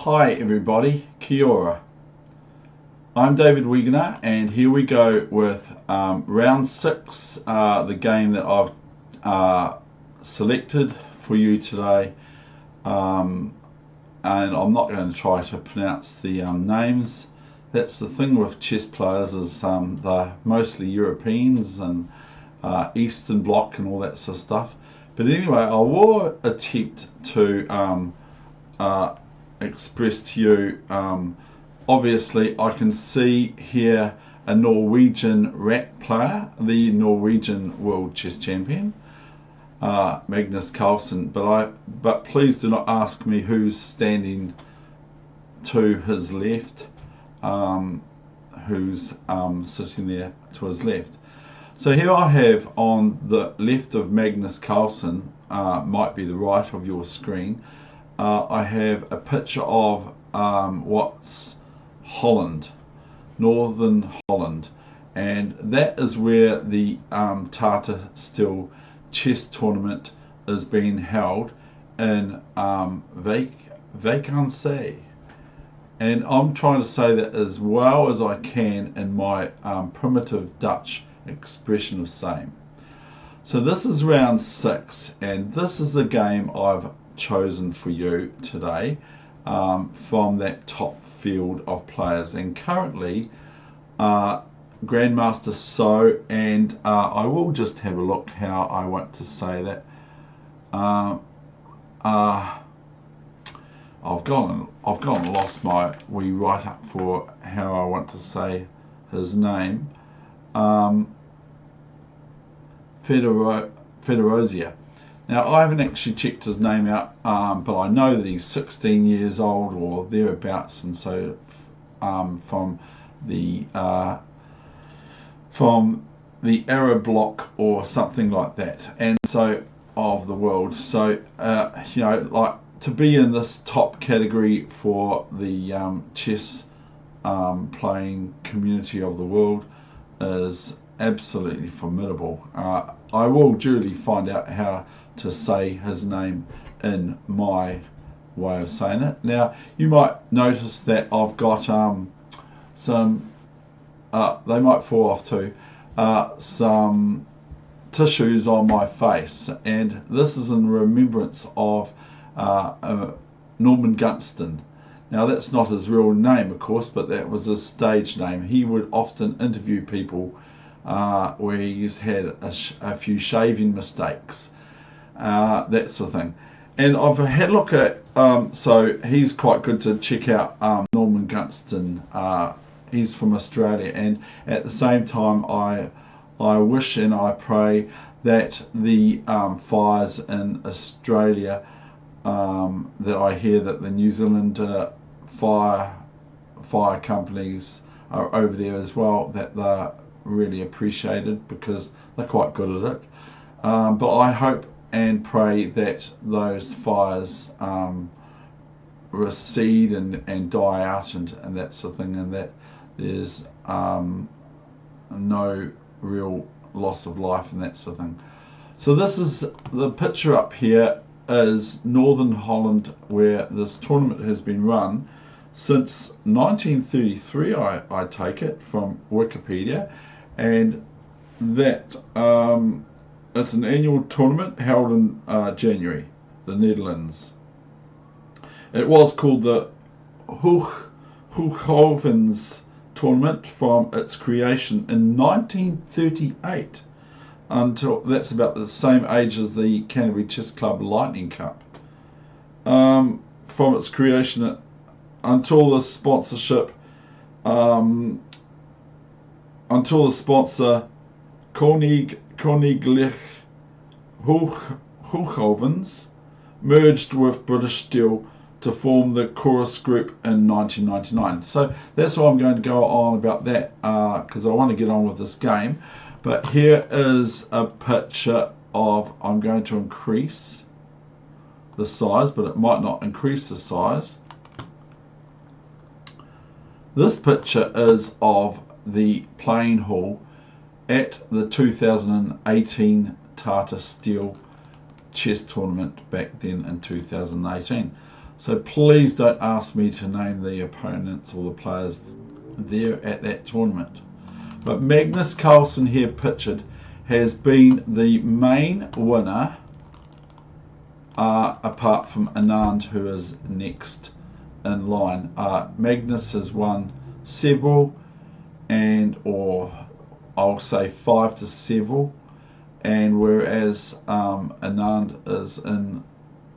Hi everybody, kia ora. I'm David Wegener and here we go with round 6, the game that I've selected for you today, and I'm not going to try to pronounce the names. That's the thing with chess players, is they're mostly Europeans and Eastern Bloc and all that sort of stuff. But anyway, I will attempt to express to you, obviously I can see here a Norwegian rat player, the Norwegian World Chess Champion, Magnus Carlsen, but please do not ask me who's standing to his left, who's sitting there to his left. So here I have on the left of Magnus Carlsen, might be the right of your screen, I have a picture of what's Holland, Northern Holland, and that is where the Tata Steel Chess Tournament is being held in Vakanse. And I'm trying to say that as well as I can in my primitive Dutch expression of same. So this is round 6, and this is the game I've chosen for you today from that top field of players, and currently Grandmaster So, and I will just have a look how I want to say that. I've gone and lost my wee write up for how I want to say his name. Federozia. Now, I haven't actually checked his name out, but I know that he's 16 years old or thereabouts, and so from the Arab bloc or something like that, and so of the world. So you know, like, to be in this top category for the chess playing community of the world is absolutely formidable. I will duly find out how to say his name in my way of saying it. Now, you might notice that I've got some, they might fall off too, some tissues on my face, and this is in remembrance of Norman Gunston. Now, that's not his real name, of course, but that was his stage name. He would often interview people where he's had a few shaving mistakes, that sort of thing. And I've had a look at, so he's quite good to check out, Norman Gunston. He's from Australia, and at the same time I wish and I pray that the fires in Australia, that I hear that the New Zealand fire companies are over there as well, that they're really appreciated because they're quite good at it. But I hope and pray that those fires recede and die out and that sort of thing, and that there's no real loss of life and that sort of thing. So this is the picture up here, is Northern Holland, where this tournament has been run since 1933, I take it from Wikipedia, and that it's an annual tournament held in January, the Netherlands. It was called the Hooghovens tournament from its creation in 1938, until that's about the same age as the Canterbury Chess Club Lightning Cup. From its creation until the sponsorship, until the sponsor Koninklijk Hooghovens merged with British Steel to form the Chorus Group in 1999. So that's why I'm going to go on about that, because I want to get on with this game. But here is a picture of, I'm going to increase the size, but it might not increase the size. This picture is of the playing hall at the 2018 Tata Steel Chess Tournament back then in 2018. So please don't ask me to name the opponents or the players there at that tournament. But Magnus Carlsen here pictured has been the main winner, apart from Anand, who is next in line. Magnus has won several, or I'll say 5 to several, and whereas Anand is in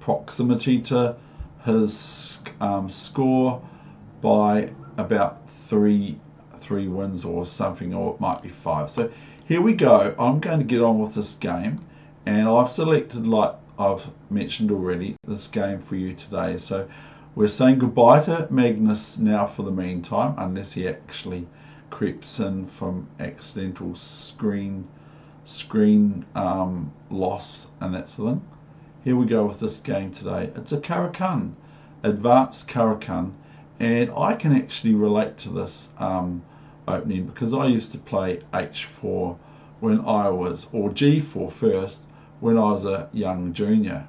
proximity to his score by about three wins or something, or it might be 5. So here we go. I'm going to get on with this game, and I've selected, like I've mentioned already, this game for you today. So we're saying goodbye to Magnus now for the meantime, unless he actually creeps in from accidental screen loss and that sort of thing. Here we go with this game today. It's a Caro Kann, advanced Caro Kann, and I can actually relate to this opening because I used to play H4 when I was, or G4 first, when I was a young junior.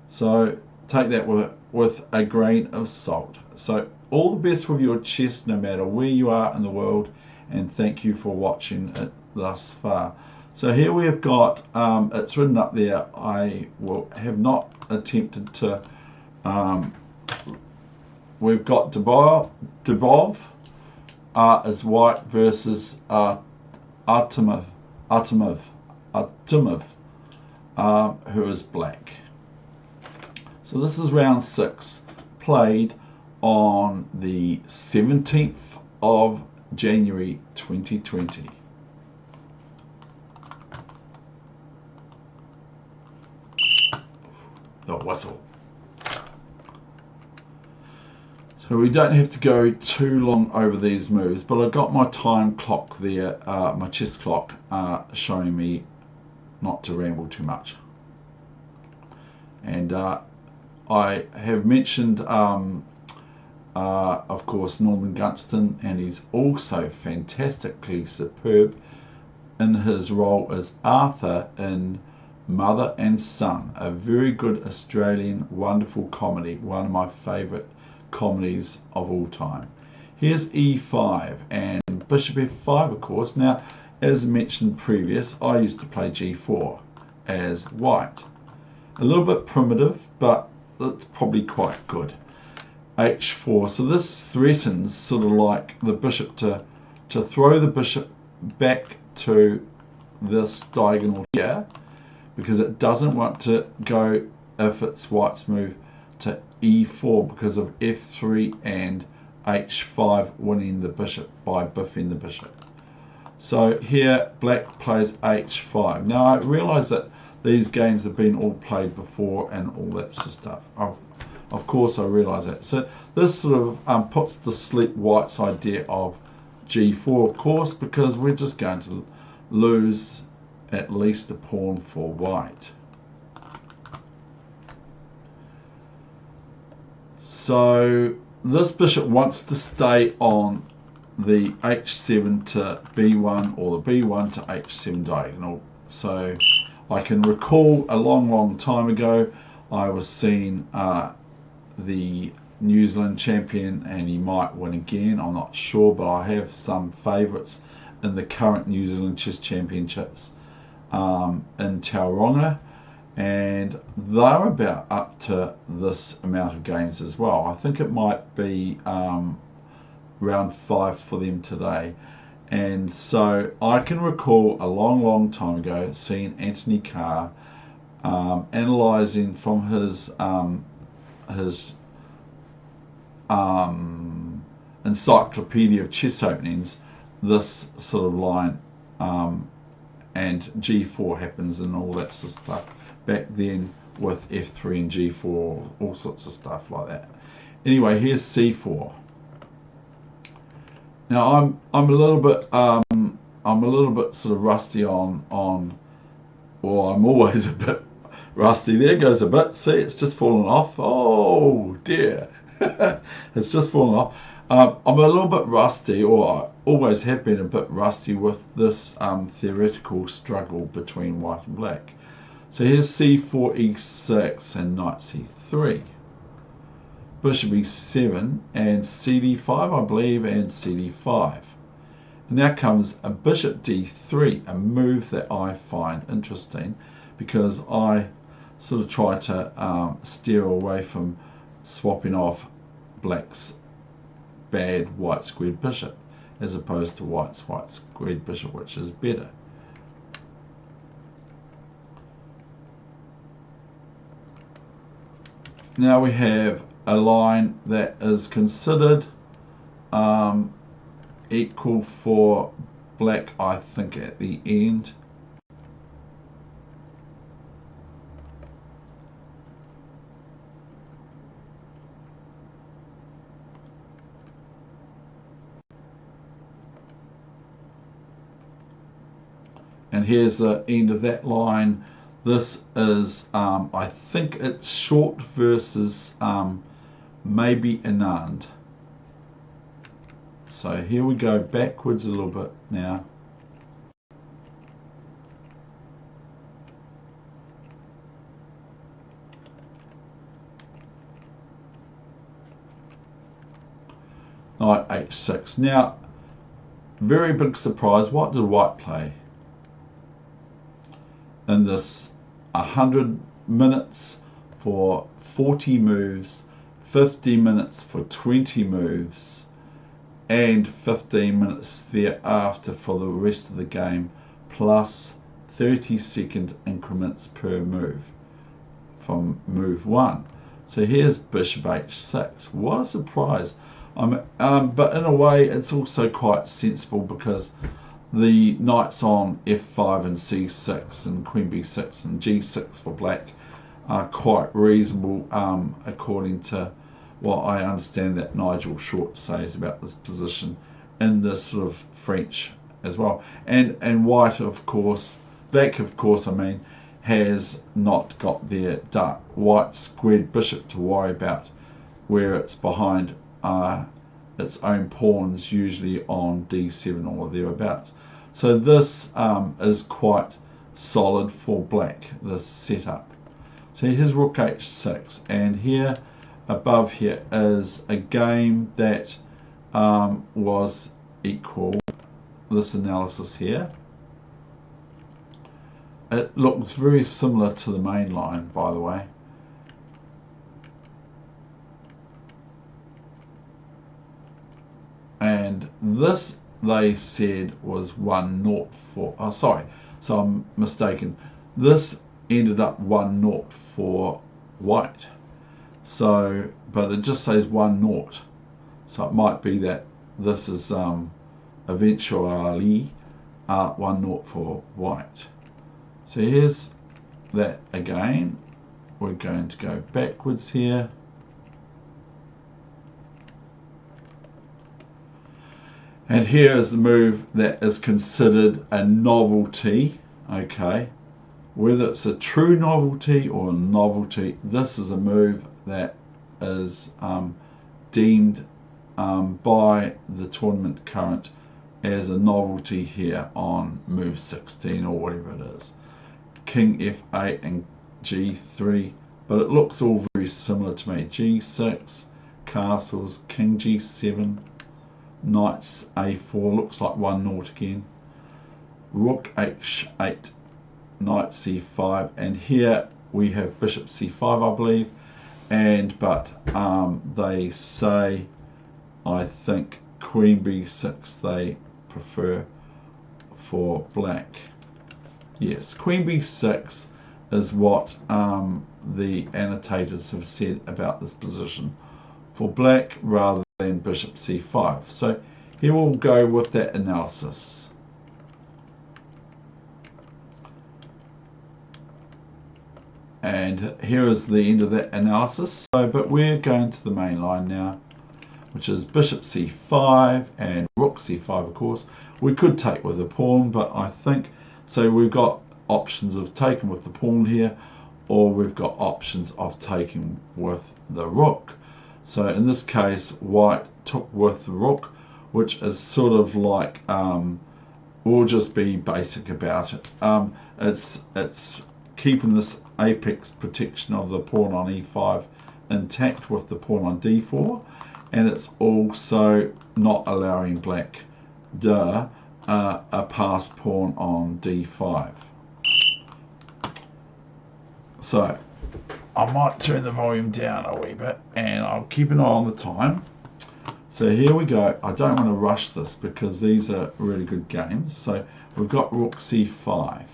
So take that with a grain of salt. So all the best with your chess, no matter where you are in the world, and thank you for watching it thus far. So here we have got, it's written up there, I have not attempted to, we've got Dubov as white versus Artemiev, who is black. So this is round 6, played on the 17th of January 2020. The whistle. So we don't have to go too long over these moves, but I got my time clock there, my chess clock, showing me not to ramble too much. And I have mentioned, of course, Norman Gunston, and he's also fantastically superb in his role as Arthur in Mother and Son, a very good Australian wonderful comedy, one of my favourite comedies of all time. Here's E5 and Bishop F5, of course. Now, as mentioned previous, I used to play G4 as white. A little bit primitive, but it's probably quite good. H4, so this threatens sort of like the bishop to throw the bishop back to this diagonal here, because it doesn't want to go, if it's white's move, to E4 because of F3 and H5 winning the bishop by biffing the bishop. So here black plays H5. Now I realise that these games have been all played before and all that sort of stuff. Of course I realise that. So this sort of puts to sleep white's idea of G4, of course, because we're just going to lose at least a pawn for white. So this bishop wants to stay on the H7 to B1 or the B1 to H7 diagonal. So I can recall a long time ago I was seeing the New Zealand champion, and he might win again, I'm not sure, but I have some favourites in the current New Zealand Chess Championships in Tauranga, and they're about up to this amount of games as well. I think it might be round 5 for them today. And so I can recall a long time ago seeing Anthony Carr analysing from his encyclopedia of chess openings this sort of line, and G4 happens and all that sort of stuff back then with F3 and G4, all sorts of stuff like that. Anyway, here's C4. Now I'm a little bit sort of rusty on or I'm always a bit rusty. There goes a bit. See, it's just fallen off. Oh dear. It's just fallen off. I'm a little bit rusty, or I always have been a bit rusty with this theoretical struggle between white and black. So here's C4, E6 and knight C3. bishop e7 and cd5, I believe, and cd5. Now comes a bishop d3, a move that I find interesting because I sort of try to steer away from swapping off black's bad white squared bishop as opposed to white's white squared bishop, which is better. Now we have a line that is considered equal for black, I think, at the end. And here's the end of that line. This is, I think it's short versus maybe Anand. So here we go backwards a little bit now. Knight h6. Now, very big surprise. What did white play in this 100 minutes for 40 moves, 50 minutes for 20 moves, and 15 minutes thereafter for the rest of the game, plus 30-second increments per move from move 1. So here's bishop h6. What a surprise. But in a way, it's also quite sensible because the knights on f5 and c6 and queen b6 and g6 for black are quite reasonable, according to what I understand that Nigel Short says about this position in this sort of French as well. And white, of course, black, of course, I mean, has not got their dark white squared bishop to worry about, where it's behind its own pawns, usually on d7 or thereabouts. So this is quite solid for black, this setup. So here's rook h6, and here above here is a game that was equal, this analysis here. It looks very similar to the main line, by the way. And this, they said, was 1-0 for, oh sorry, so I'm mistaken. This ended up 1-0 for white. So, but it just says 1-0. So it might be that this is eventually 1-0 for white. So here's that again. We're going to go backwards here. And here is the move that is considered a novelty. Okay, whether it's a true novelty or a novelty, this is a move that is deemed by the tournament current as a novelty here on move 16 or whatever it is. King f8 and g3, but it looks all very similar to me. g6, castles, king g7, knights a4, looks like 1-0 again. Rook h8, knight c5, and here we have bishop c5, I believe. And but they say, I think, queen b6 they prefer for black. Yes, queen b6 is what the annotators have said about this position for black rather than bishop c5. So here we'll go with that analysis. And here is the end of that analysis. So, but we're going to the main line now, which is bishop c5 and rook c5, of course. We could take with the pawn, but I think, so we've got options of taking with the pawn here, or we've got options of taking with the rook. So in this case, white took with the rook, which is sort of like, we'll just be basic about it. It's keeping this apex protection of the pawn on e5 intact with the pawn on d4, and it's also not allowing black a passed pawn on d5. So I might turn the volume down a wee bit, and I'll keep an eye on the time. So here we go. I don't want to rush this because these are really good games. So we've got rook c5.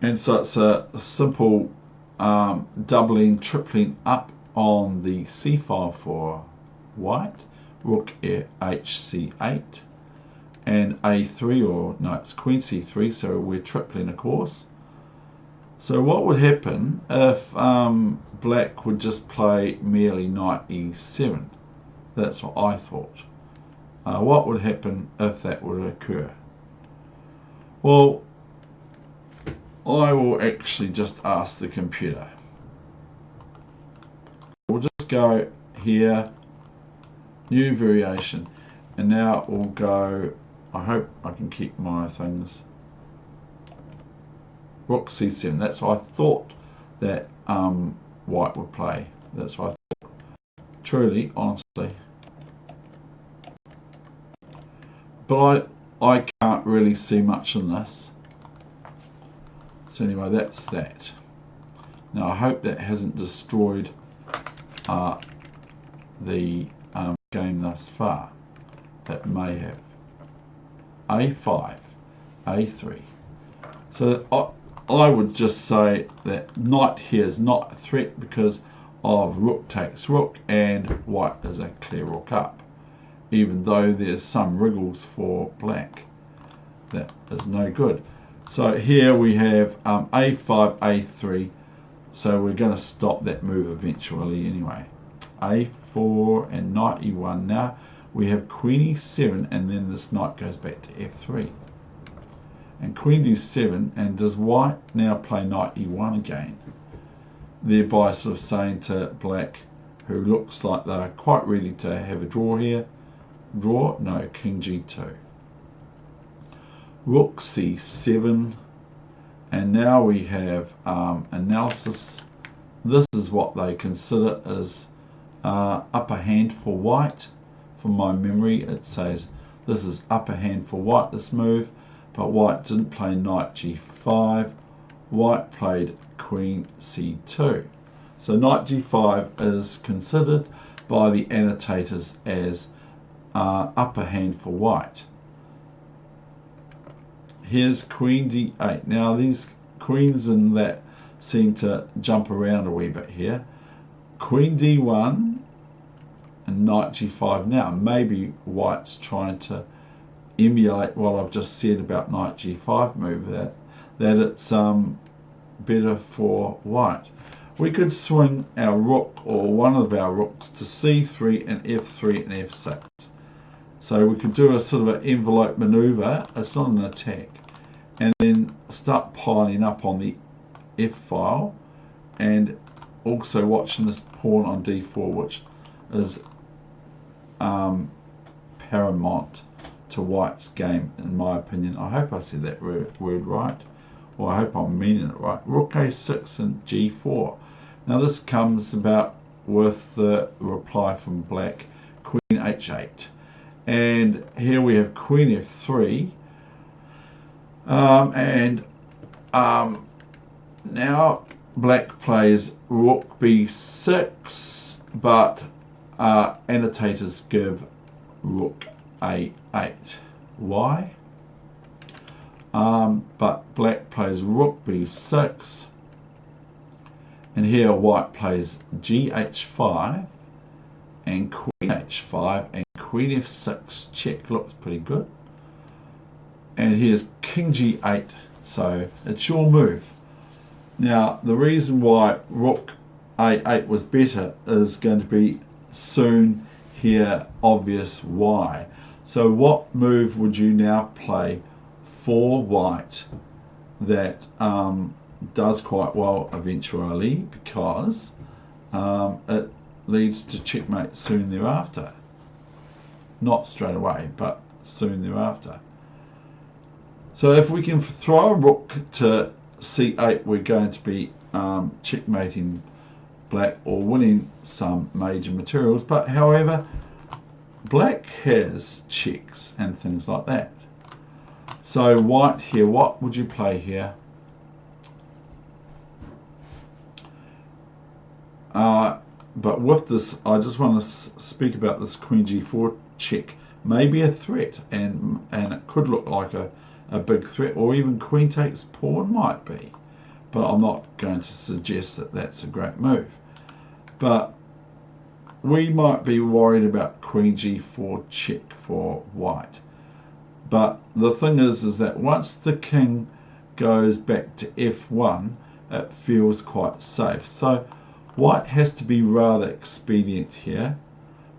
And so it's a simple doubling, tripling up on the c file for white. Rook hc8 and a3, or no, it's queen c3, so we're tripling, of course. So what would happen if black would just play merely knight e7? That's what I thought. What would happen if that would occur? Well, I will actually just ask the computer. We'll just go here, new variation, and now we'll go, I hope I can keep my things, rook c7. That's what I thought that white would play. That's what I thought. Truly, honestly. But I can't really see much in this. So anyway, that's that. Now I hope that hasn't destroyed the game thus far. That may have. a5, a3. So I would just say that knight here is not a threat because of rook takes rook, and white is a clear rook up, even though there's some wriggles for black. That is no good. So here we have a5, a3, so we're going to stop that move eventually anyway. a4 and knight e1. Now we have queen e7, and then this knight goes back to f3. And queen d7, and does white now play knight e1 again? Thereby sort of saying to black, who looks like they're quite ready to have a draw here, draw, no, king g2. Rook c7, and now we have analysis. This is what they consider as upper hand for white. From my memory, it says this is upper hand for white, this move, but white didn't play knight g5. White played queen c2. So knight g5 is considered by the annotators as upper hand for white. Here's queen d8. Now these queens in that seem to jump around a wee bit here. Queen d1 and knight g5. Now maybe white's trying to emulate what I've just said about knight g5 move, that it's better for white. We could swing our rook, or one of our rooks, to c3 and f3 and f6. So we could do a sort of an envelope maneuver. It's not an attack. And then start piling up on the F file, and also watching this pawn on d4, which is paramount to white's game, in my opinion. I hope I said that word right, or I hope I'm meaning it right. Rook a6 and g4. Now this comes about with the reply from black, queen h8. And here we have queen f3. Now black plays rook b6, but annotators give rook a8. Why? But black plays rook b6, and here white plays gh5 and queen h5 and queen f6 check. Looks pretty good. And here's king g8, so it's your move. Now the reason why rook a8 was better is going to be soon here obvious why. So what move would you now play for white that does quite well eventually, because it leads to checkmate soon thereafter? Not straight away, but soon thereafter. So if we can throw a rook to c8, we're going to be checkmating black or winning some major materials. But however, black has checks and things like that. So white here, what would you play here? But with this, I just want to speak about this queen g4 check. Maybe a threat, and it could look like a big threat, or even queen takes pawn might be. But I'm not going to suggest that that's a great move. But we might be worried about queen g4 check for white. But the thing is that once the king goes back to f1, it feels quite safe. So white has to be rather expedient here,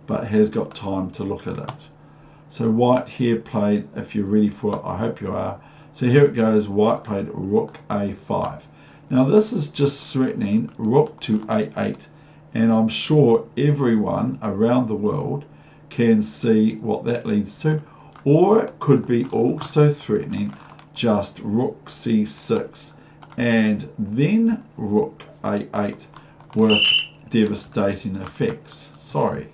but has got time to look at it. So white here played, if you're ready for it, I hope you are. So here it goes, white played rook a5. Now this is just threatening rook to a8, and I'm sure everyone around the world can see what that leads to. Or it could be also threatening just rook c6 and then rook a8 with devastating effects. Sorry.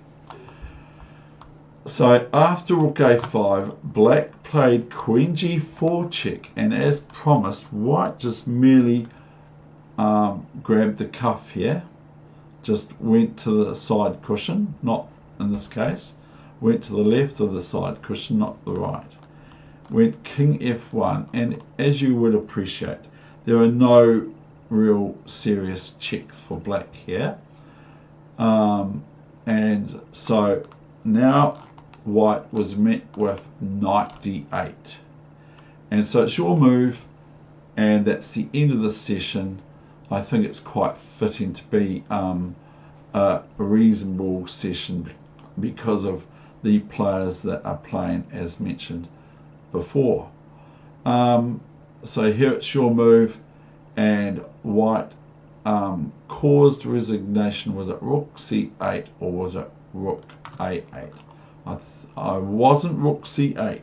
So after rook a5, black played queen g4 check, and as promised, white just merely grabbed the cuff here, just went to the side cushion, not in this case, went to the left of the side cushion, not the right. Went king f1, and as you would appreciate, there are no real serious checks for black here. And so now white was met with knight d8. And so it's your move, and that's the end of the session. I think it's quite fitting to be a reasonable session because of the players that are playing as mentioned before. So here it's your move, and white caused resignation. Was it rook c8 or was it rook a8? I wasn't rook c8,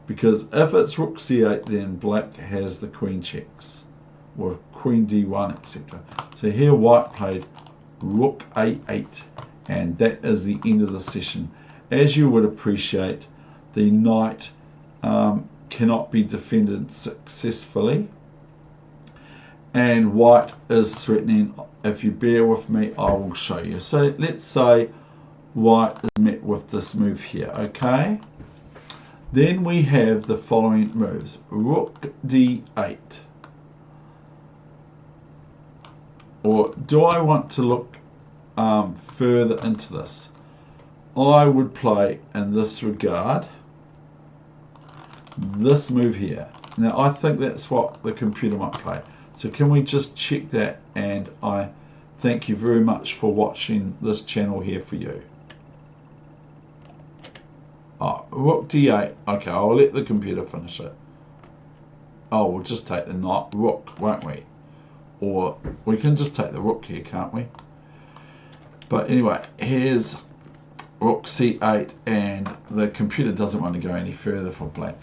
because if it's rook c8 then black has the queen checks, or queen d1, etc. So here white played rook a8, and that is the end of the session. As you would appreciate, the knight cannot be defended successfully, and white is threatening. If you bear with me, I will show you. So let's say white is met with this move here, okay? Then we have the following moves. Rook d8. Or do I want to look further into this? I would play, in this regard, this move here. Now I think that's what the computer might play. So can we just check that? And I thank you very much for watching this channel here for you. Oh, rook d8. Okay, I'll let the computer finish it. Oh, we'll just take the knight rook, won't we? Or we can just take the rook here, can't we? But anyway, here's rook c8, and the computer doesn't want to go any further for black.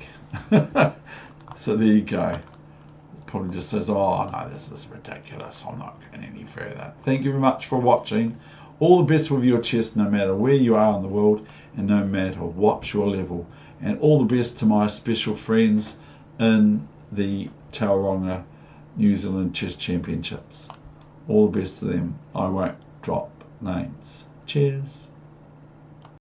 So there you go. It probably just says, oh no, this is ridiculous, I'm not going any further. Thank you very much for watching. All the best with your chess, no matter where you are in the world and no matter what's your level. And all the best to my special friends in the Tauranga New Zealand Chess Championships. All the best to them. I won't drop names. Cheers.